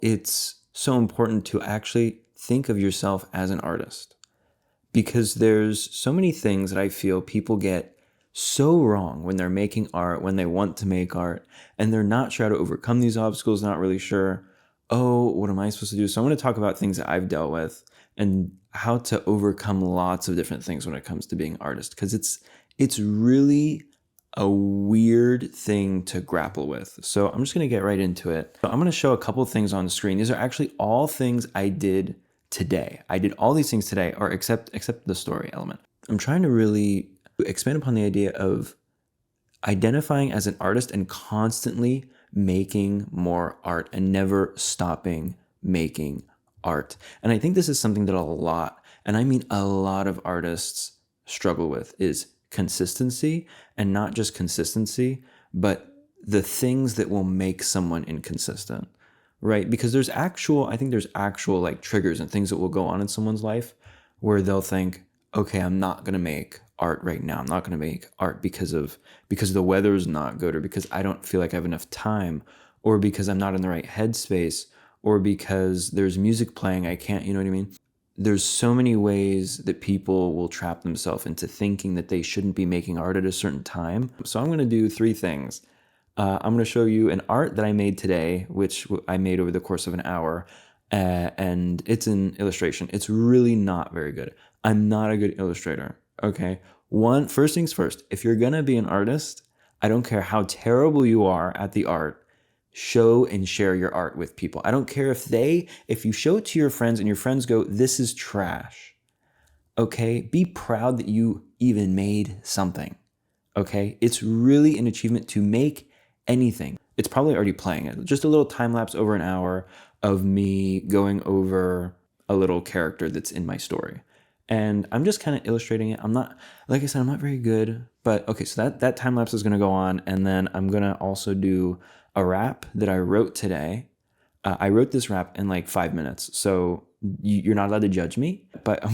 it's so important to actually think of yourself as an artist, because there's so many things that I feel people get so wrong when they're making art, when they want to make art, and they're not sure how to overcome these obstacles, not really sure, oh, what am I supposed to do? So I'm going to talk about things that I've dealt with and how to overcome lots of different things when it comes to being an artist, because it's really a weird thing to grapple with. So I'm just going to get right into it. So I'm going to show a couple things on the screen. These are actually all things I did today. I did all these things today, or except the story element. I'm trying to really expand upon the idea of identifying as an artist and constantly making more art and never stopping making art. And I think this is something that a lot, and I mean a lot of artists struggle with, is consistency, and not just consistency, but the things that will make someone inconsistent, right? Because I think there's actual like triggers and things that will go on in someone's life where they'll think, okay, I'm not going to make art right now. I'm not going to make art because the weather's not good, or because I don't feel like I have enough time, or because I'm not in the right headspace, or because there's music playing. I can't, you know what I mean? There's so many ways that people will trap themselves into thinking that they shouldn't be making art at a certain time. So I'm going to do three things. I'm going to show you an art that I made today, which I made over the course of an hour, and it's an illustration. It's really not very good. I'm not a good illustrator, okay? First things first, if you're going to be an artist, I don't care how terrible you are at the art, show and share your art with people. I don't care if you show it to your friends and your friends go, this is trash. Okay, be proud that you even made something. Okay, it's really an achievement to make anything. It's probably already playing it. Just a little time lapse over an hour of me going over a little character that's in my story. And I'm just kind of illustrating it. I'm not, like I said, I'm not very good, but okay, so that time lapse is going to go on. And then I'm going to also do a rap that I wrote today. I wrote this rap in like 5 minutes. So you're not allowed to judge me, but I'm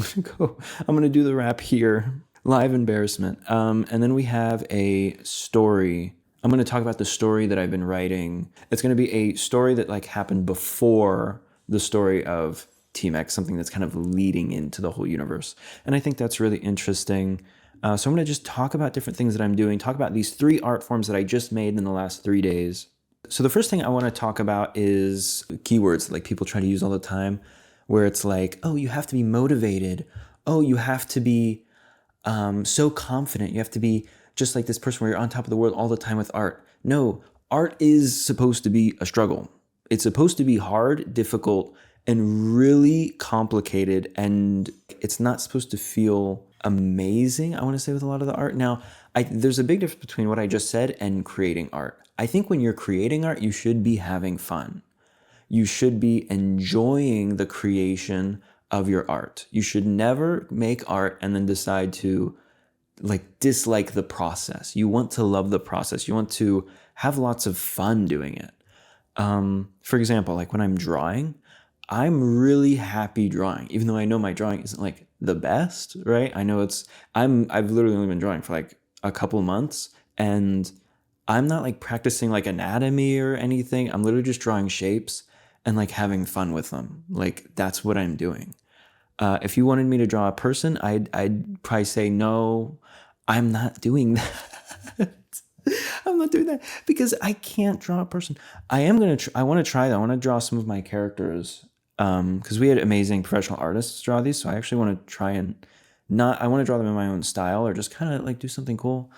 going to do the rap here. Live embarrassment. And then we have a story. I'm going to talk about the story that I've been writing. It's going to be a story that like happened before the story of TMeck, something that's kind of leading into the whole universe. And I think that's really interesting. So I'm going to just talk about different things that I'm doing, talk about these 3 art forms that I just made in the last 3 days. So the first thing I want to talk about is keywords that like people try to use all the time, where it's like, oh, you have to be motivated. Oh, you have to be so confident. You have to be just like this person where you're on top of the world all the time with art. No, art is supposed to be a struggle. It's supposed to be hard, difficult, and really complicated. And it's not supposed to feel amazing, I want to say, with a lot of the art. Now, there's a big difference between what I just said and creating art. I think when you're creating art, you should be having fun. You should be enjoying the creation of your art. You should never make art and then decide to like dislike the process. You want to love the process. You want to have lots of fun doing it. For example, like when I'm drawing, I'm really happy drawing, even though I know my drawing isn't like the best, right? I know I've literally only been drawing for like a couple months, and I'm not like practicing like anatomy or anything. I'm literally just drawing shapes and like having fun with them. Like that's what I'm doing. If you wanted me to draw a person, I'd probably say, no, I'm not doing that. I'm not doing that because I can't draw a person. I want to try that. I want to draw some of my characters because we had amazing professional artists draw these. So I actually want to try and I want to draw them in my own style, or just kind of like do something cool.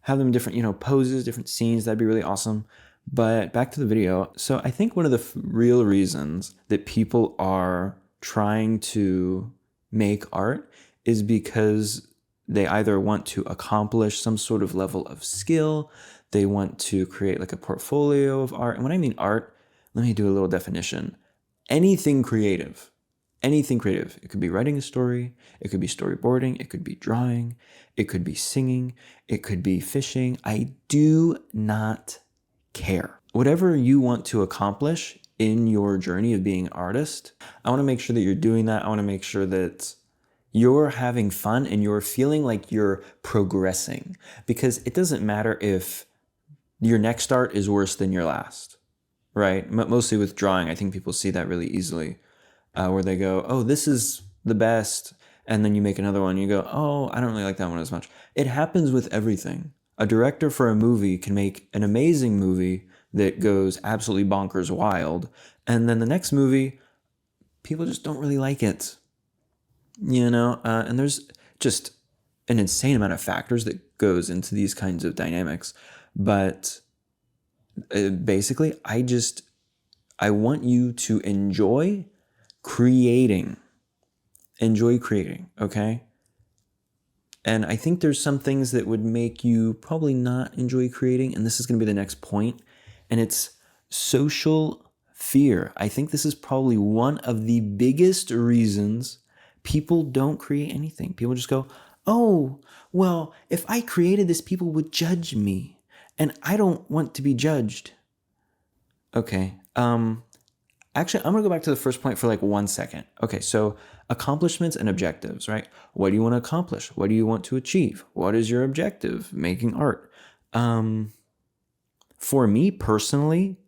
Have them different, poses, different scenes. That'd be really awesome. But back to the video. So I think one of the real reasons that people are trying to make art is because they either want to accomplish some sort of level of skill, they want to create like a portfolio of art. And when I mean art, let me do a little definition. Anything creative. Anything creative. It could be writing a story, it could be storyboarding, it could be drawing, it could be singing, it could be fishing. I do not care. Whatever you want to accomplish in your journey of being an artist, I want to make sure that you're doing that. I want to make sure that you're having fun and you're feeling like you're progressing, because it doesn't matter if your next art is worse than your last, right? Mostly with drawing, I think people see that really easily, where they go, "Oh, this is the best," and then you make another one, and you go, "Oh, I don't really like that one as much." It happens with everything. A director for a movie can make an amazing movie that goes absolutely bonkers wild, and then the next movie, people just don't really like it, and there's just an insane amount of factors that goes into these kinds of dynamics. But basically, I want you to creating, enjoy creating, okay? And I think there's some things that would make you probably not enjoy creating, and this is going to be the next point, and it's social fear. I think this is probably one of the biggest reasons people don't create anything. People just go, "Oh, well, if I created this, people would judge me, and I don't want to be judged." Okay. Actually, I'm going to go back to the first point for like 1 second. Okay, so accomplishments and objectives, right? What do you want to accomplish? What do you want to achieve? What is your objective? Making art. For me personally,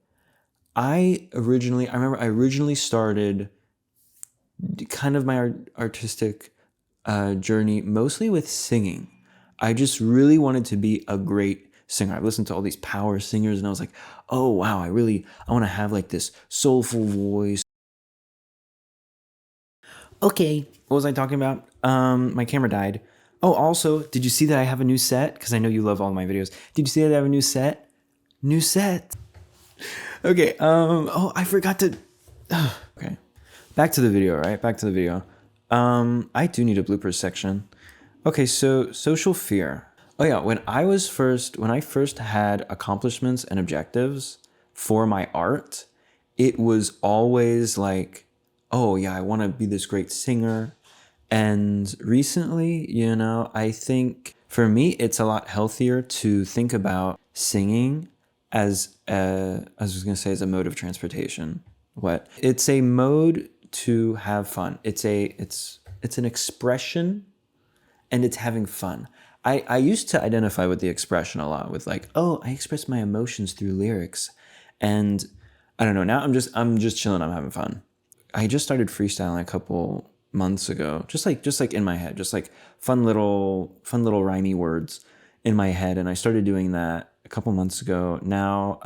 I remember I originally started kind of my artistic journey mostly with singing. I just really wanted to be a great singer. I listened to all these power singers and I was like, "Oh wow, I want to have like this soulful voice." Okay, what was I talking about? My camera died. Oh, also, did you see that I have a new set? Because I know you love all my videos. Did you see that I have a new set? New set. Okay. Oh, I forgot to. Okay. Back to the video, right? Back to the video. I do need a bloopers section. Okay, so social fear. Oh yeah, when I first had accomplishments and objectives for my art, it was always like, "Oh yeah, I want to be this great singer." And recently, I think for me, it's a lot healthier to think about singing as I was going to say, as a mode of transportation. What? It's a mode to have fun. It's an expression and it's having fun. I used to identify with the expression a lot with like, "Oh, I express my emotions through lyrics." And I don't know, now I'm just chilling, I'm having fun. I just started freestyling a couple months ago, just like in my head, just like fun little rhymey words in my head, and I started doing that a couple months ago. Now,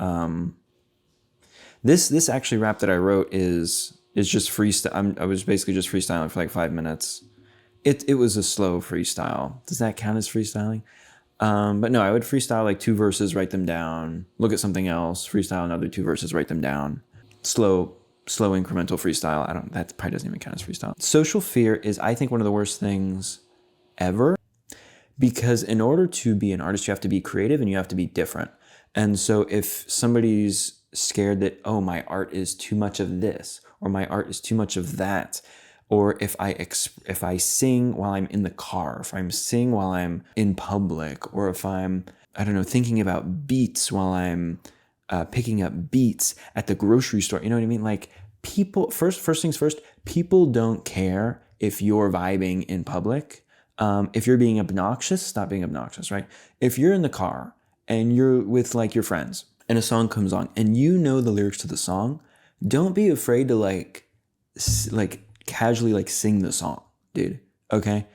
this actually rap that I wrote is just freestyle. I was basically just freestyling for like 5 minutes. It was a slow freestyle. Does that count as freestyling? But no, I would freestyle like 2 verses, write them down, look at something else, freestyle another 2 verses, write them down. Slow incremental freestyle. That probably doesn't even count as freestyle. Social fear is, I think, one of the worst things ever, because in order to be an artist, you have to be creative and you have to be different. And so if somebody's scared that, "Oh, my art is too much of this, or my art is too much of that," or if I sing while I'm in the car, if I'm sing while I'm in public, or if I'm, I don't know, thinking about beats while I'm picking up beats at the grocery store, you know what I mean? Like, people, first things first, people don't care if you're vibing in public. If you're being obnoxious, stop being obnoxious, right? If you're in the car and you're with like your friends and a song comes on and you know the lyrics to the song, don't be afraid to like casually like sing the song, dude. Okay?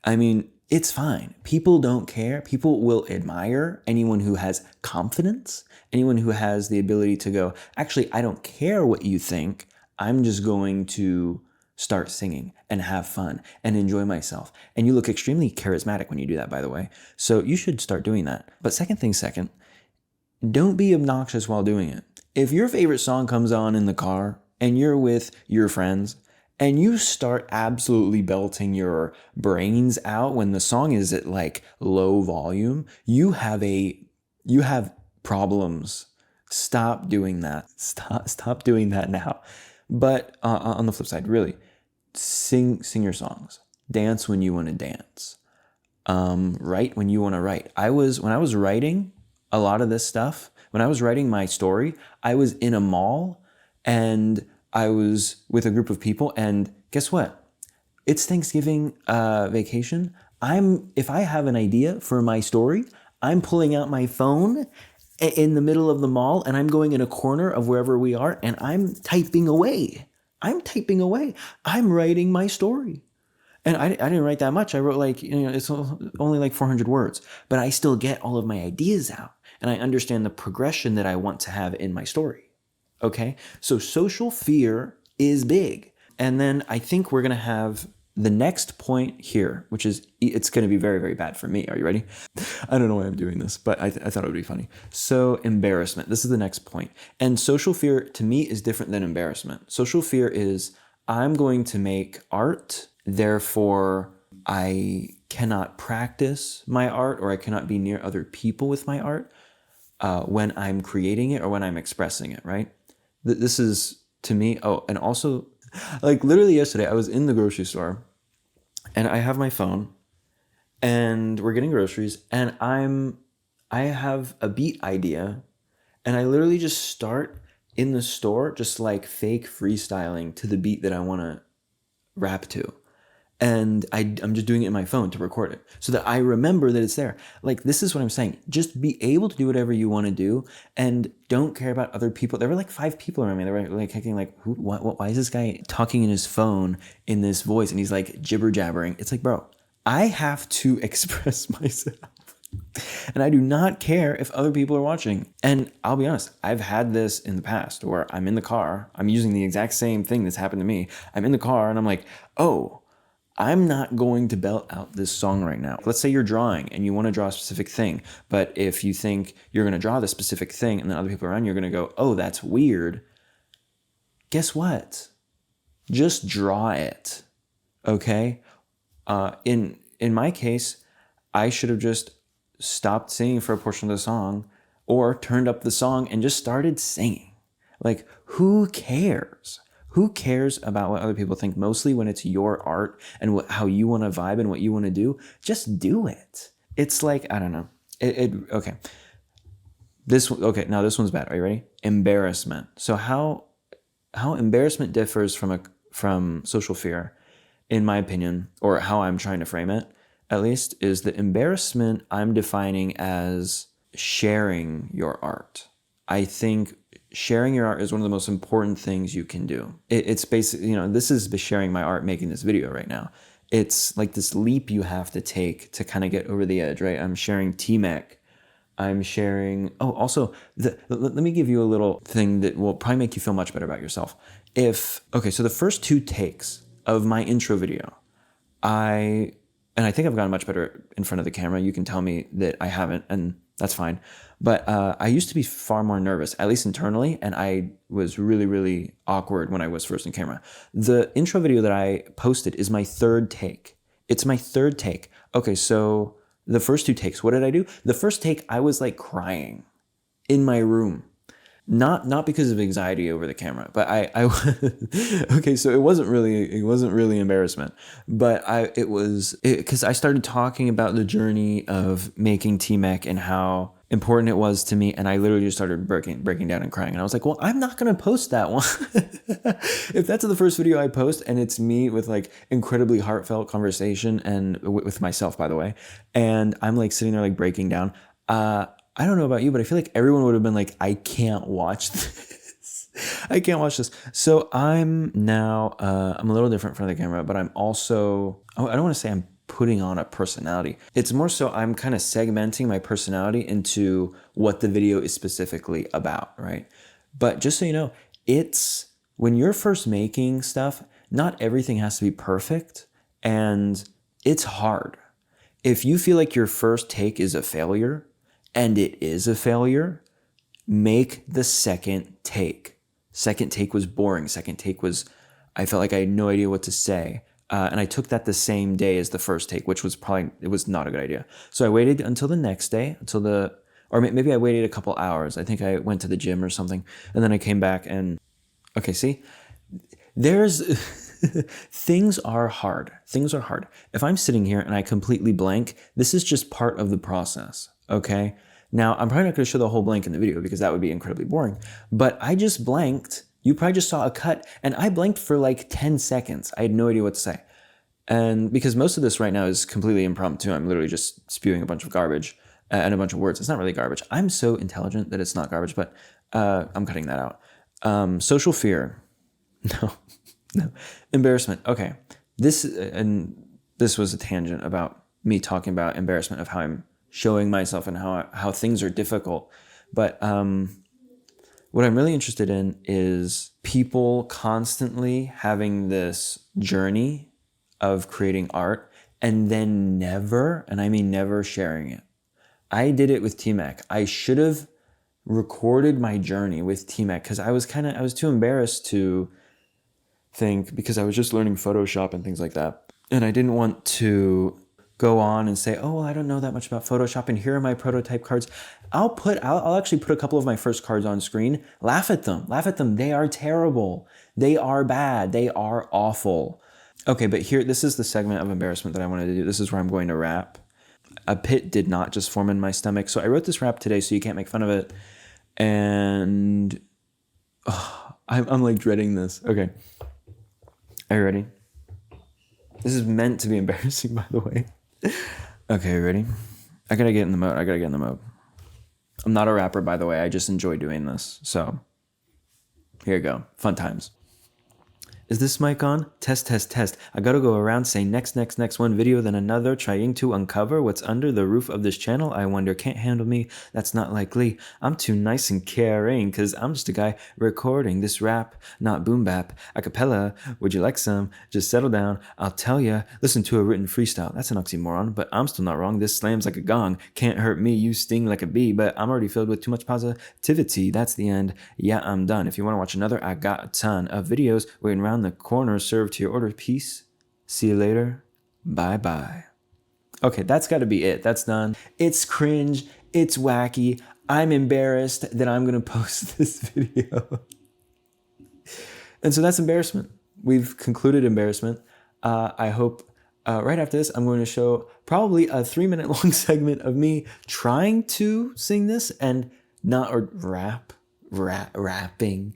I mean, it's fine. People don't care. People will admire anyone who has confidence, anyone who has the ability to go, "Actually, I don't care what you think. I'm just going to start singing and have fun and enjoy myself." And you look extremely charismatic when you do that, by the way. So you should start doing that. But second thing second, don't be obnoxious while doing it. If your favorite song comes on in the car and you're with your friends and you start absolutely belting your brains out when the song is at like low volume, you have problems. Stop doing that. Stop doing that now. But on the flip side, really, sing your songs. Dance when you want to dance. Write when you want to write. When I was writing a lot of this stuff, when I was writing my story, I was in a mall and I was with a group of people, and guess what? It's Thanksgiving vacation. If I have an idea for my story, I'm pulling out my phone in the middle of the mall, and I'm going in a corner of wherever we are, and I'm typing away. I'm writing my story. And I didn't write that much. I wrote like, it's only like 400 words, but I still get all of my ideas out and I understand the progression that I want to have in my story. Okay. So social fear is big. And then I think we're going to have the next point here, which is, it's going to be very, very bad for me. Are you ready? I don't know why I'm doing this, but I thought it would be funny. So embarrassment, this is the next point. And social fear to me is different than embarrassment. Social fear is, I'm going to make art, therefore I cannot practice my art, or I cannot be near other people with my art when I'm creating it or when I'm expressing it, right? This is, to me, oh, and also, like literally yesterday, I was in the grocery store and I have my phone and we're getting groceries and I have a beat idea and I literally just start in the store, just like fake freestyling to the beat that I want to rap to. And I'm just doing it in my phone to record it so that I remember that it's there. Like, this is what I'm saying. Just be able to do whatever you want to do and don't care about other people. There were like 5 people around me. They were like thinking like, why is this guy talking in his phone in this voice? And he's like jibber jabbering. It's like, bro, I have to express myself. And I do not care if other people are watching. And I'll be honest, I've had this in the past where I'm in the car. I'm using the exact same thing that's happened to me. I'm in the car and I'm like, oh, I'm not going to belt out this song right now. Let's say you're drawing and you want to draw a specific thing, but if you think you're going to draw this specific thing and then other people around you are going to go, oh, that's weird. Guess what? Just draw it. Okay? In my case, I should have just stopped singing for a portion of the song or turned up the song and just started singing. Like, who cares? Who cares about what other people think? Mostly when it's your art and how you want to vibe and what you want to do, just do it. It's like, I don't know. Okay. Now this one's bad. Are you ready? Embarrassment. So how embarrassment differs from social fear, in my opinion, or how I'm trying to frame it, at least, is that embarrassment I'm defining as sharing your art. I think sharing your art is one of the most important things you can do. It's basically, this is sharing my art, making this video right now. It's like this leap you have to take to kind of get over the edge, right? I'm sharing TMeck. I'm sharing, also, let me give you a little thing that will probably make you feel much better about yourself. So the first 2 takes of my intro video, and I think I've gotten much better in front of the camera. You can tell me that I haven't, and that's fine. But I used to be far more nervous, at least internally, and I was really, really awkward when I was first in camera. The intro video that I posted is my 3rd take. It's my 3rd take. Okay, so the first 2 takes, what did I do? The first take, I was like crying in my room. Not because of anxiety over the camera, but okay, so it wasn't really embarrassment, but it was because I started talking about the journey of making TMeck and how important it was to me, and I literally just started breaking down and crying, and I was like, well, I'm not gonna post that one. If that's the first video I post and it's me with like incredibly heartfelt conversation and with myself, by the way, and I'm like sitting there like breaking down, I don't know about you, but I feel like everyone would have been like, I can't watch this. I can't watch this. So I'm now, I'm a little different from the camera, but I'm also, I don't want to say I'm putting on a personality. It's more so I'm kind of segmenting my personality into what the video is specifically about, right? But just so you know, it's when you're first making stuff, not everything has to be perfect, and it's hard. If you feel like your first take is a failure, and it is a failure, make the second take. Second take was boring. Second take was, I felt like I had no idea what to say. And I took that the same day as the first take, which was it was not a good idea. So I waited until the next day, or maybe I waited a couple hours. I think I went to the gym or something. And then I came back and, okay, see, things are hard. Things are hard. If I'm sitting here and I completely blank, this is just part of the process. Okay. Now, I'm probably not going to show the whole blank in the video because that would be incredibly boring, but I just blanked. You probably just saw a cut, and I blanked for like 10 seconds. I had no idea what to say. And because most of this right now is completely impromptu, I'm literally just spewing a bunch of garbage. and a bunch of words. It's not really garbage. I'm so intelligent that it's not garbage, but I'm cutting that out. Social fear. No, no. Embarrassment. Okay. This was a tangent about me talking about embarrassment, of how I'm showing myself and how things are difficult. But what I'm really interested in is people constantly having this journey of creating art and then never, and I mean never, sharing it. I did it with TMeck. I should have recorded my journey with TMeck because I was too embarrassed to think, because I was just learning Photoshop and things like that. And I didn't want to go on and say, oh, well, I don't know that much about Photoshop, and here are my prototype cards. I'll actually put a couple of my first cards on screen. Laugh at them. They are terrible. They are bad. They are awful. Okay, but this is the segment of embarrassment that I wanted to do. This is where I'm going to rap. A pit did not just form in my stomach. So I wrote this rap today so you can't make fun of it. And I'm like dreading this. Okay. Are you ready? This is meant to be embarrassing, by the way. Okay, ready? I gotta get in the mode. I'm not a rapper, by the way. I just enjoy doing this. So here you go. Fun times. Is this mic on? Test, test, test. I gotta go around saying next, one video, then another, trying to uncover what's under the roof of this channel. I wonder, can't handle me? That's not likely. I'm too nice and caring, cause I'm just a guy recording this rap, not boom bap. Acapella, would you like some? Just settle down, I'll tell ya. Listen to a written freestyle. That's an oxymoron, but I'm still not wrong. This slams like a gong. Can't hurt me, you sting like a bee, but I'm already filled with too much positivity. That's the end. Yeah, I'm done. If you wanna watch another, I got a ton of videos waiting around the corner. Served to your order. Peace. See you later. Bye bye. Okay, that's got to be it. That's done. It's cringe. It's wacky. I'm embarrassed that I'm going to post this video. And so that's embarrassment. We've concluded embarrassment. I hope right after this, I'm going to show probably a 3-minute long segment of me trying to sing this and not, or rapping.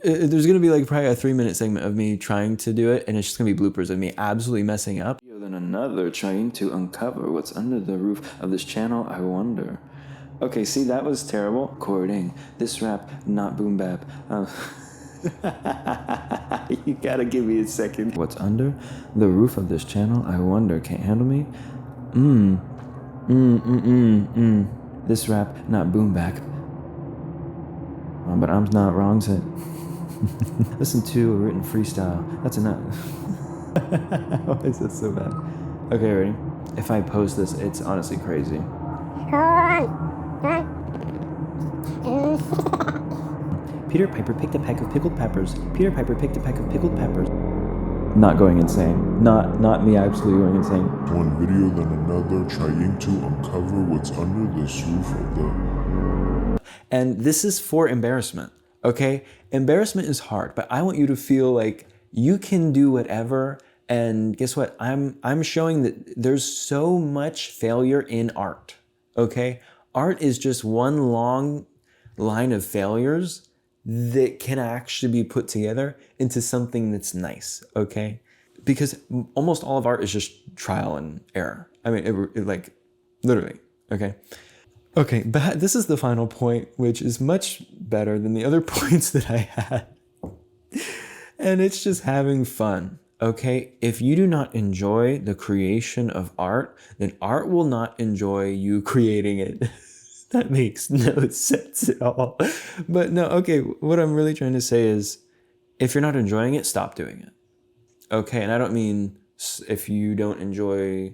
There's going to be like probably a 3-minute segment of me trying to do it, and it's just going to be bloopers of me absolutely messing up. Then another, trying to uncover what's under the roof of this channel, I wonder. Okay, see, that was terrible. Recording this rap, not boom bap. You gotta give me a second. What's under the roof of this channel, I wonder. Can't handle me? This rap, not boom bap. But I'm not wrong, said. Listen to a written freestyle. That's enough. Why is that so bad? Okay, ready? If I post this, it's honestly crazy. Peter Piper picked a peck of pickled peppers. Peter Piper picked a peck of pickled peppers. Not going insane. Not me absolutely going insane. One video, then another, trying to uncover what's under this roof of the... And this is for embarrassment. Okay, embarrassment is hard, but I want you to feel like you can do whatever. And guess what? I'm showing that there's so much failure in art. Okay, art is just one long line of failures that can actually be put together into something that's nice. Okay, because almost all of art is just trial and error. I mean, it like literally. Okay. Okay, but this is the final point, which is much better than the other points that I had. And it's just having fun, okay? If you do not enjoy the creation of art, then art will not enjoy you creating it. That makes no sense at all. But no, okay, what I'm really trying to say is, if you're not enjoying it, stop doing it. Okay, and I don't mean if you don't enjoy...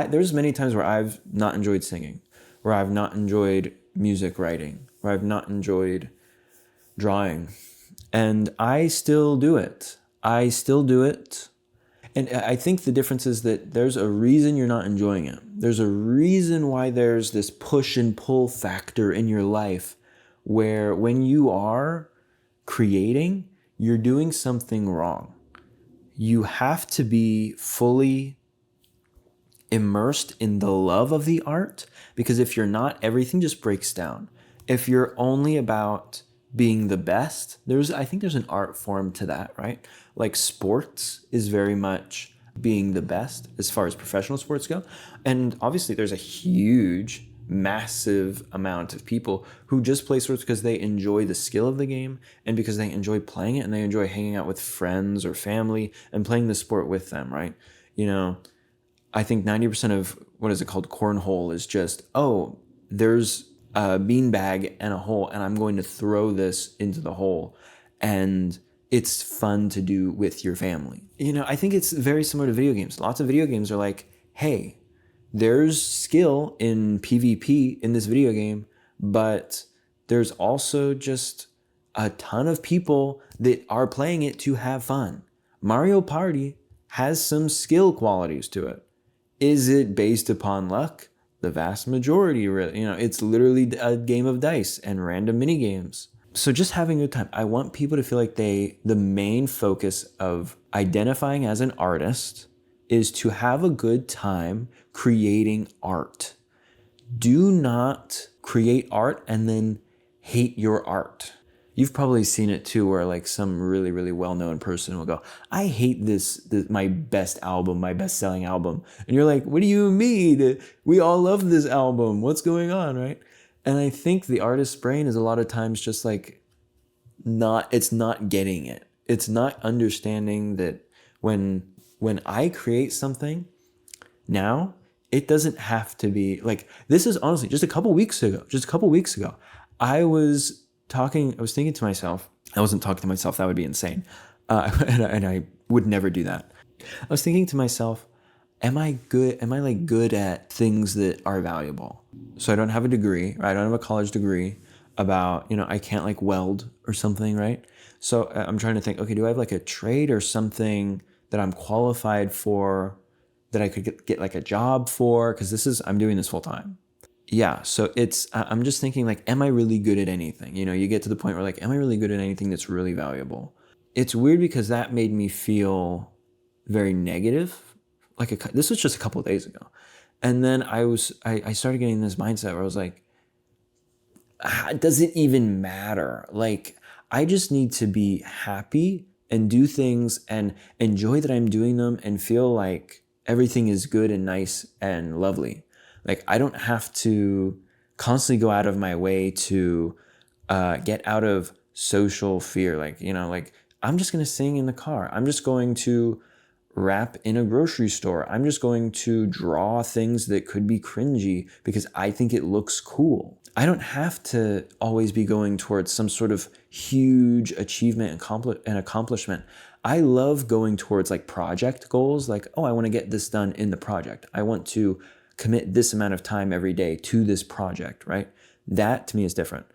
There's many times where I've not enjoyed singing, where I've not enjoyed music writing, where I've not enjoyed drawing. And I still do it. And I think the difference is that there's a reason you're not enjoying it. There's a reason why there's this push and pull factor in your life where when you are creating, you're doing something wrong. You have to be fully immersed in the love of the art, because if you're not, everything just breaks down. If you're only about being the best, I think there's an art form to that, right? Like sports is very much being the best as far as professional sports go. And obviously there's a huge massive amount of people who just play sports because they enjoy the skill of the game and because they enjoy playing it and they enjoy hanging out with friends or family and playing the sport with them, right? I think 90% of what is it called? Cornhole is just, oh, there's a beanbag and a hole, and I'm going to throw this into the hole. And it's fun to do with your family. I think it's very similar to video games. Lots of video games are like, hey, there's skill in PvP in this video game, but there's also just a ton of people that are playing it to have fun. Mario Party has some skill qualities to it. Is it based upon luck? The vast majority, really. It's literally a game of dice and random mini games. So just having a good time. I want people to feel like the main focus of identifying as an artist is to have a good time creating art. Do not create art and then hate your art. You've probably seen it too, where like some really, really well-known person will go, I hate this my best album, my best-selling album. And you're like, what do you mean? We all love this album. What's going on, right? And I think the artist's brain is a lot of times just like it's not getting it. It's not understanding that when I create something now, it doesn't have to be like, this is honestly just a couple weeks ago, I was thinking to myself, I wasn't talking to myself, that would be insane. And I would never do that. I was thinking to myself, am I like good at things that are valuable? So I don't have a degree, right? I don't have a college degree about, I can't like weld or something, right? So I'm trying to think, okay, do I have like a trade or something that I'm qualified for that I could get like a job for? Because I'm doing this full time. Yeah, so I'm just thinking like, am I really good at anything? You get to the point where like, am I really good at anything that's really valuable? It's weird because that made me feel very negative. This was just a couple of days ago. And then I started getting this mindset where I was like, does it even matter? Like, I just need to be happy and do things and enjoy that I'm doing them and feel like everything is good and nice and lovely. Like, I don't have to constantly go out of my way to get out of social fear. Like, I'm just going to sing in the car. I'm just going to rap in a grocery store. I'm just going to draw things that could be cringy because I think it looks cool. I don't have to always be going towards some sort of huge achievement and accomplishment. I love going towards like project goals. Like, oh, I want to get this done in the project. I want to commit this amount of time every day to this project, right? That to me is different.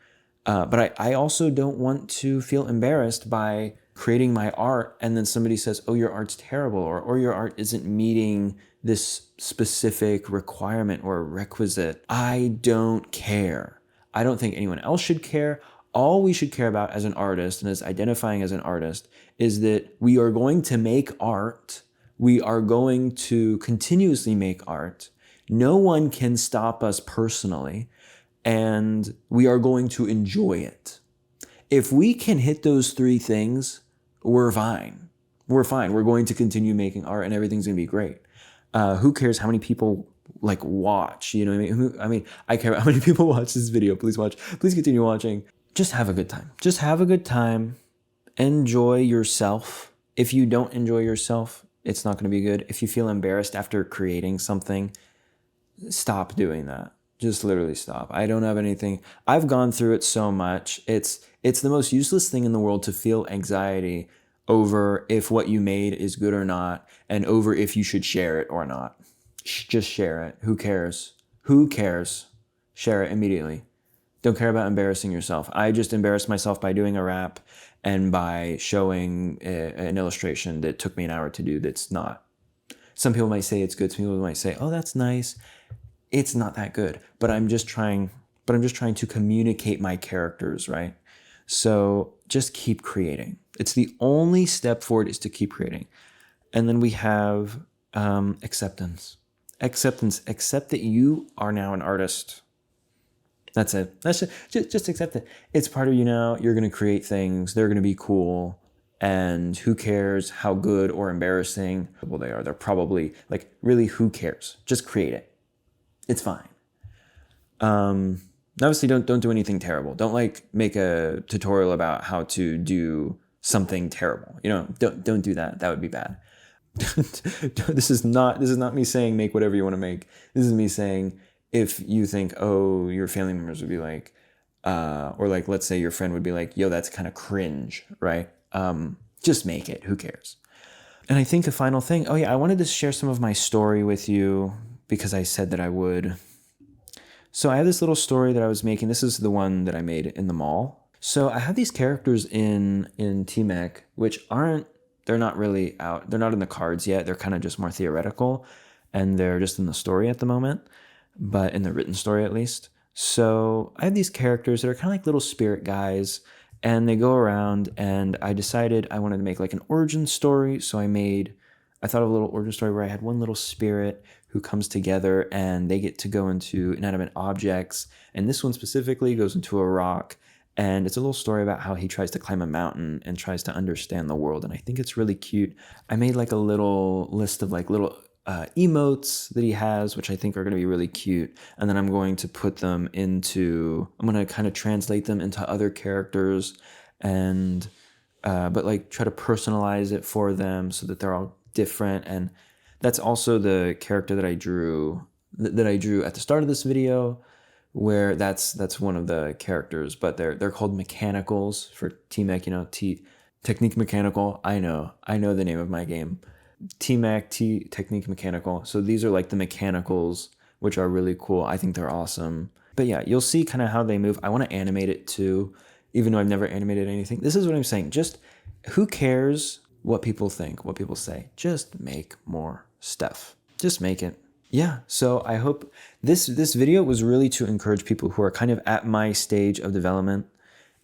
But I also don't want to feel embarrassed by creating my art and then somebody says, oh, your art's terrible, or your art isn't meeting this specific requirement or requisite. I don't care. I don't think anyone else should care. All we should care about as an artist and as identifying as an artist is that we are going to make art. We are going to continuously make art. No one can stop us personally, and we are going to enjoy it. If we can hit those three things, we're fine. We're fine. We're going to continue making art and everything's going to be great. Who cares how many people like watch? You know what I mean? I care about how many people watch this video. Please watch. Please continue watching. Just have a good time. Just have a good time. Enjoy yourself. If you don't enjoy yourself, it's not going to be good. If you feel embarrassed after creating something, stop doing that. Just literally stop. I don't have anything. I've gone through it so much. It's the most useless thing in the world to feel anxiety over if what you made is good or not, and over if you should share it or not. Just share it. Who cares? Who cares? Share it immediately. Don't care about embarrassing yourself. I just embarrassed myself by doing a rap and by showing an illustration that took me an hour to do that's not. Some people might say it's good. Some people might say, oh, that's nice. It's not that good, but I'm just trying to communicate my characters, right? So just keep creating. It's the only step forward is to keep creating. And then we have acceptance. Accept that you are now an artist. That's it. That's just accept it. It's part of you now. You're going to create things. They're going to be cool. And who cares how good or embarrassing they are? They're probably like, really, who cares? Just create it. It's fine. Obviously, don't do anything terrible. Don't like make a tutorial about how to do something terrible. Don't do that. That would be bad. This is not me saying make whatever you want to make. This is me saying if you think, oh, your family members would be like, or like, let's say your friend would be like, yo, that's kind of cringe, right? Just make it. Who cares? And I think a final thing, oh yeah, I wanted to share some of my story with you because I said that I would. So I have this little story that I was making. This is the one that I made in the mall. So I have these characters in TMeck, which they're not really out. They're not in the cards yet. They're kind of just more theoretical, and they're just in the story at the moment, but in the written story at least. So I have these characters that are kind of like little spirit guys, and they go around, and I decided I wanted to make like an origin story. So I thought of a little origin story where I had one little spirit who comes together and they get to go into inanimate objects. And this one specifically goes into a rock. And it's a little story about how he tries to climb a mountain and tries to understand the world. And I think it's really cute. I made like a little list of like little emotes that he has, which I think are going to be really cute. And then I'm going to I'm going to kind of translate them into other characters and, but like try to personalize it for them so that they're all different. And that's also the character that I drew at the start of this video, where that's one of the characters, but they're called mechanicals for TMeck, Technique Mechanical. I know the name of my game. TMeck, Technique Mechanical. So these are like the mechanicals, which are really cool. I think they're awesome. But yeah, you'll see kind of how they move. I want to animate it too, even though I've never animated anything. This is what I'm saying. Just who cares what people think, what people say? Just make more stuff. Just make it. Yeah, so I hope this video was really to encourage people who are kind of at my stage of development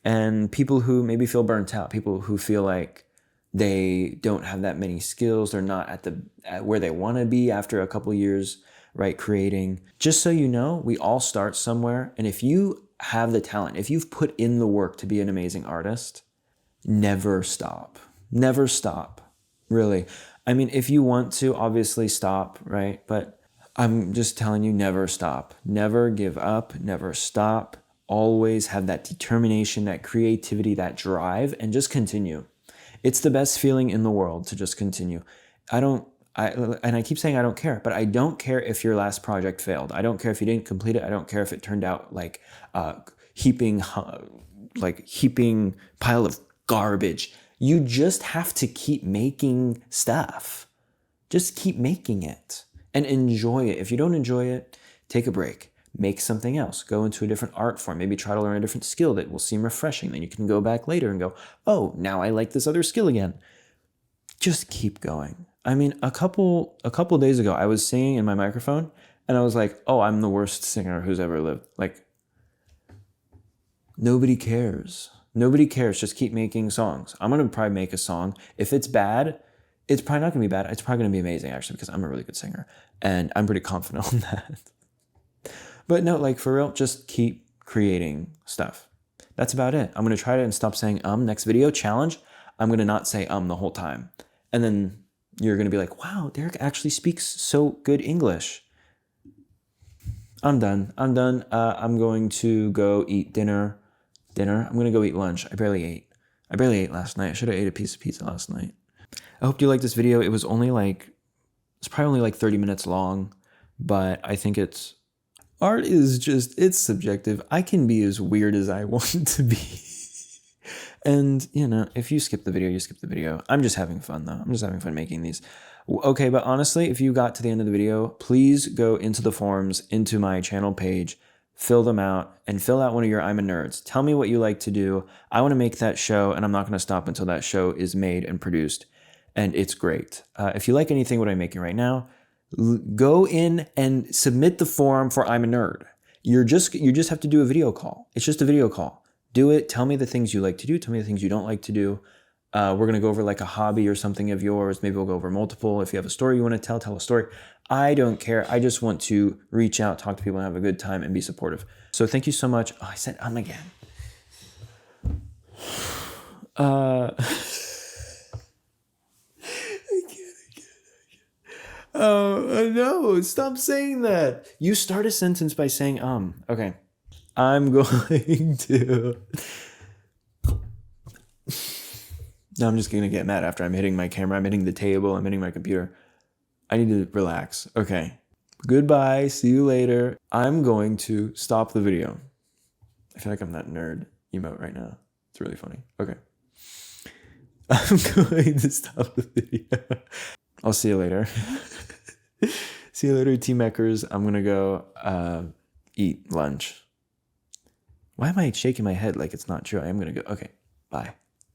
and people who maybe feel burnt out, people who feel like they don't have that many skills, they're not at where they want to be after a couple years, right, creating. Just so you know, we all start somewhere, and if you have the talent, if you've put in the work to be an amazing artist, never stop. Never stop, really. I mean, if you want to, obviously stop, right? But I'm just telling you, never stop. Never give up, never stop. Always have that determination, that creativity, that drive, and just continue. It's the best feeling in the world to just continue. I keep saying I don't care, but I don't care if your last project failed. I don't care if you didn't complete it. I don't care if it turned out like heaping pile of garbage. You just have to keep making stuff. Just keep making it and enjoy it. If you don't enjoy it, take a break. Make something else. Go into a different art form. Maybe try to learn a different skill that will seem refreshing. Then you can go back later and go, oh, now I like this other skill again. Just keep going. I mean, a couple days ago, I was singing in my microphone and I was like, oh, I'm the worst singer who's ever lived. Like, nobody cares. Nobody cares. Just keep making songs. I'm going to probably make a song. If it's bad, it's probably not going to be bad. It's probably going to be amazing, actually, because I'm a really good singer. And I'm pretty confident on that. But no, like for real, just keep creating stuff. That's about it. I'm going to try to stop saying next video challenge. I'm going to not say the whole time. And then you're going to be like, wow, Derek actually speaks so good English. I'm done. I'm going to go eat dinner. I'm going to go eat lunch. I barely ate last night. I should have ate a piece of pizza last night. I hope you liked this video. It's probably only like 30 minutes long, but I think art is it's subjective. I can be as weird as I want to be. And, if you skip the video, you skip the video. I'm just having fun, though. I'm just having fun making these. Okay, but honestly, if you got to the end of the video, please go into the forums, into my channel page, fill them out, and fill out one of your I'm a Nerds. Tell me what you like to do. I want to make that show, and I'm not going to stop until that show is made and produced. And it's great. If you like anything what I'm making right now, go in and submit the form for I'm a Nerd. You just have to do a video call. It's just a video call. Do it. Tell me the things you like to do. Tell me the things you don't like to do. We're going to go over like a hobby or something of yours. Maybe we'll go over multiple. If you have a story you want to tell a story. I don't care. I just want to reach out, talk to people, and have a good time and be supportive. So thank you so much. Oh, I said again. Oh, no, stop saying that. You start a sentence by saying, okay. I'm going to. No, I'm just going to get mad after I'm hitting my camera. I'm hitting the table. I'm hitting my computer. I need to relax. Okay. Goodbye. See you later. I'm going to stop the video. I feel like I'm that nerd emote right now. It's really funny. Okay. I'm going to stop the video. I'll see you later. See you later, TMeckers. I'm going to go eat lunch. Why am I shaking my head like it's not true? I am going to go. Okay. Bye.